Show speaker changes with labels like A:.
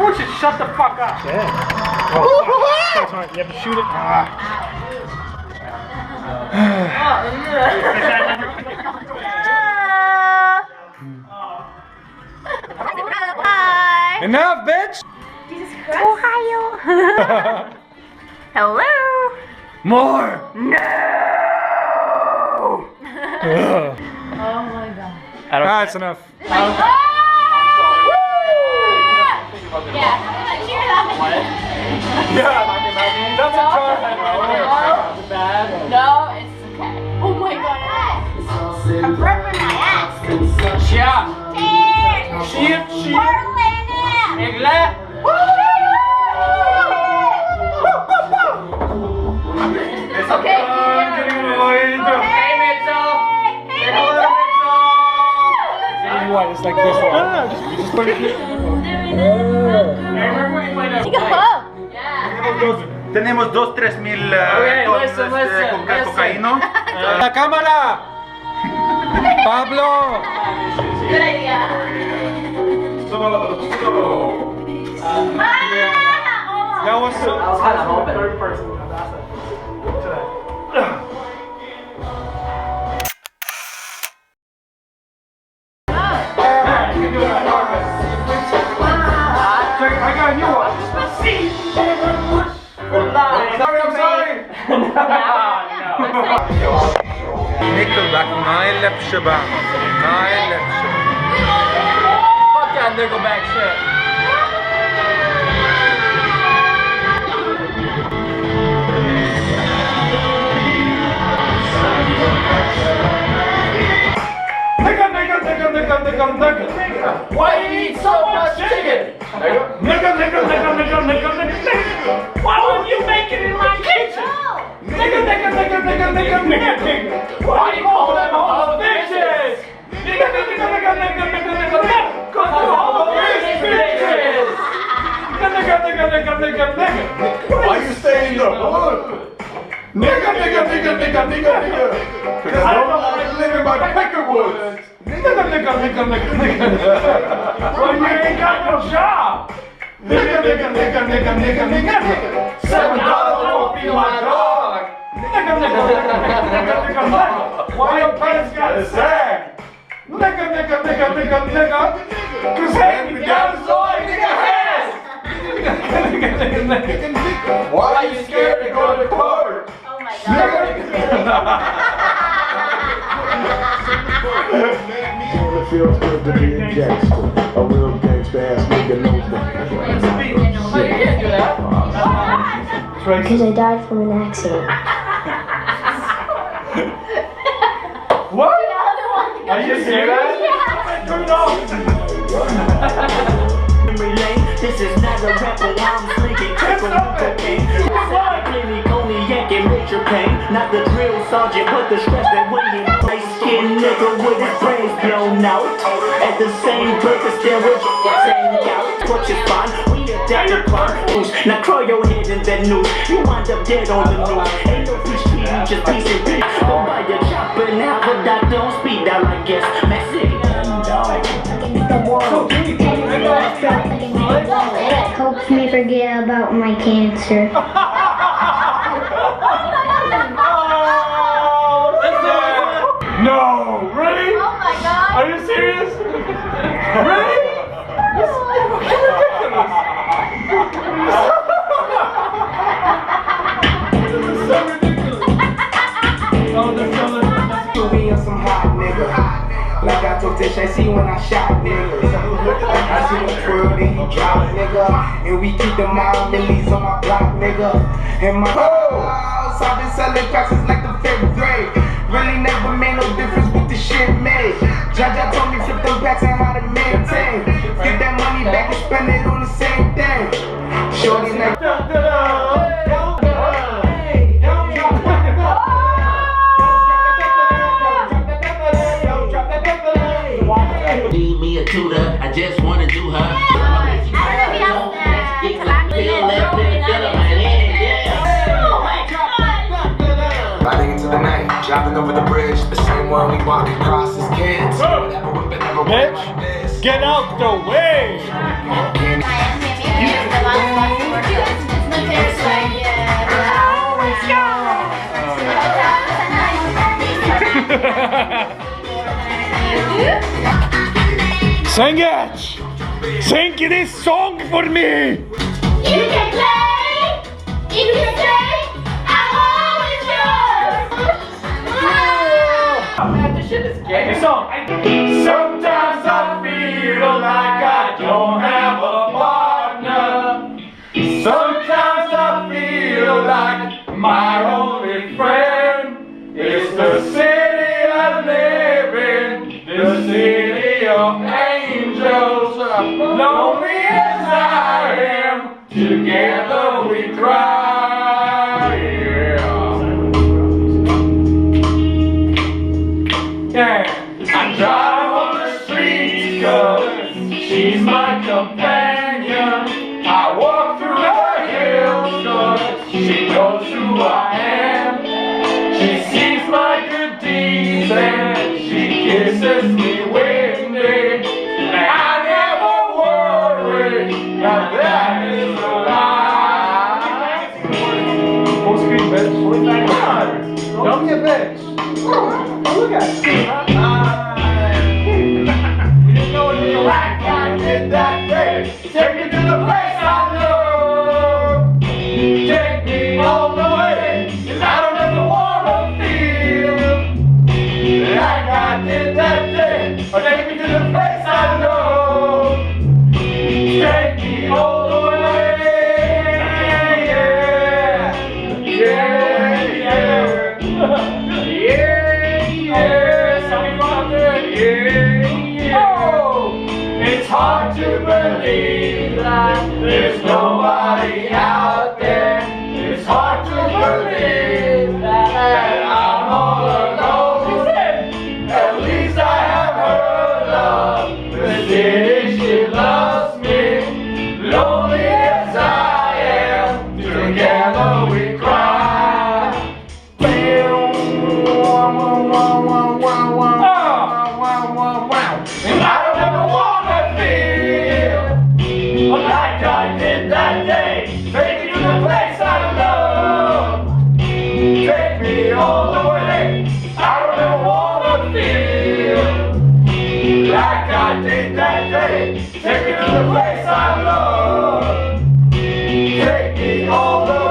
A: Fortune, shut the fuck up.
B: Yeah. Oh, sorry. You have to shoot it.
C: Hi.
A: Enough, bitch.
C: Jesus Christ. Ohio. Hello.
A: More.
C: No.
A: Ugh.
C: Oh my god.
A: That's enough.
C: Yeah. Cheer that.
A: Yeah. That's a car head right there.
C: No, it's okay. Oh my god. I'm burping my ass.
A: Yeah.
C: Cheers.
A: Cheers.
C: For Lene.
A: Egle.
C: It's okay.
A: I'm getting annoyed. Hey, Mitchell. Say hello, Mitchell. What? It's like this one. No, just put it here.
C: Take a hug.
D: Tenemos 2-3 mil tonnes de cocaína.
A: La cámara. Pablo.
C: Good idea.
A: That was so.
B: Third person.
A: I got a new one. I'm sorry.
D: Nickelback, najlepszy band. Najlepszy.
A: Fuck that Nickelback shit. Nigga. Why you eat so much chicken? Nigga. Why wouldn't you make it in my kitchen? Nigga. Why you call them all bitches? Nigga. Cause they're all bitches. Nigga.
E: Why you stay in the hood? Nigga. Cause I don't want to live in my Peckerwoods.
A: Nigga. Well, you ain't got no job. Nigga. $7 won't be my dog. Nigga. Why your pants got a sag? Nigga. Cause hand me down is all I nigga has. Nigga. Why are you scared to go to court?
C: Oh my god.
E: It feels good to be a gangster. A real gangster ass nigga knows that.
A: Oh, you can't do that.
F: Because I died from an accident.
A: What? Are you serious? Turn it off.
G: This is not a rapper, I'm slinking crackle cocaine. Clinic only yanking major pain. Not the drill sergeant, but the stress that weighing. Light skinned nigga with his brains blown out. At the same burger stand with your same out. Torch is fine, we adapt to crime. Now crawl your head in that noose. You wind up dead on the news. Ain't no free street, you just piece of bitch. Go buy your chopper and have a doctor on speed dial, I guess. Messy.
F: It helps me forget about my cancer.
A: No, really?
C: Oh my god.
A: Are you serious? Really? This is ridiculous. This is so ridiculous. Oh, they're selling.
H: Me on some hot nigga. Like I told Tish, I see when I shot niggas. I see him twirl, then he drop nigga. And we keep the mile millies on my block nigga. In my house, I've been selling cracks since like the 5th grade. Really never made no difference what the shit made. Jaja told me flip them packs and how to maintain. Get that money back and spend it on the same thing. Shorty like
G: Need me a tutor, I just wanna do her.
H: riding into the night, driving over the bridge, the same one we walk across as kids. Never whipping, never
A: Bitch, get out the way!
B: Sing it! Sing this song for me!
C: You can play, you can say, I'm always yours.
A: Oh man, this shit is gay. This song. Sometimes I feel like I don't have a partner. Sometimes I feel like my only friend is the city I live in, the city of angels. Lonely as I am, together we cry. Yeah. I drive on the streets 'cause she's my companion. I walk through the hills 'cause she knows who I am. She sees my good deeds and she kisses me windy. And I never worry, now that is a lie. Full screen, bitch. Don't be a bitch. Look at it. You didn't know it was like I did that day. Take me to the place I love. Take me all the way. And I don't ever wanna feel like I did that day. Or take me to the place I love. Take me all the way. Yeah. Yeah, yeah. It's hard to believe that there's nobody out there. It's hard to believe that I'm all alone. At least I have her love. The city, she loves me. Lonely as I am, together we cry. And I don't ever wanna feel like I did that day. Take me to the place I love. Take me all the way. I don't ever wanna feel like I did that day. Take me to the place I love. Take me all the way.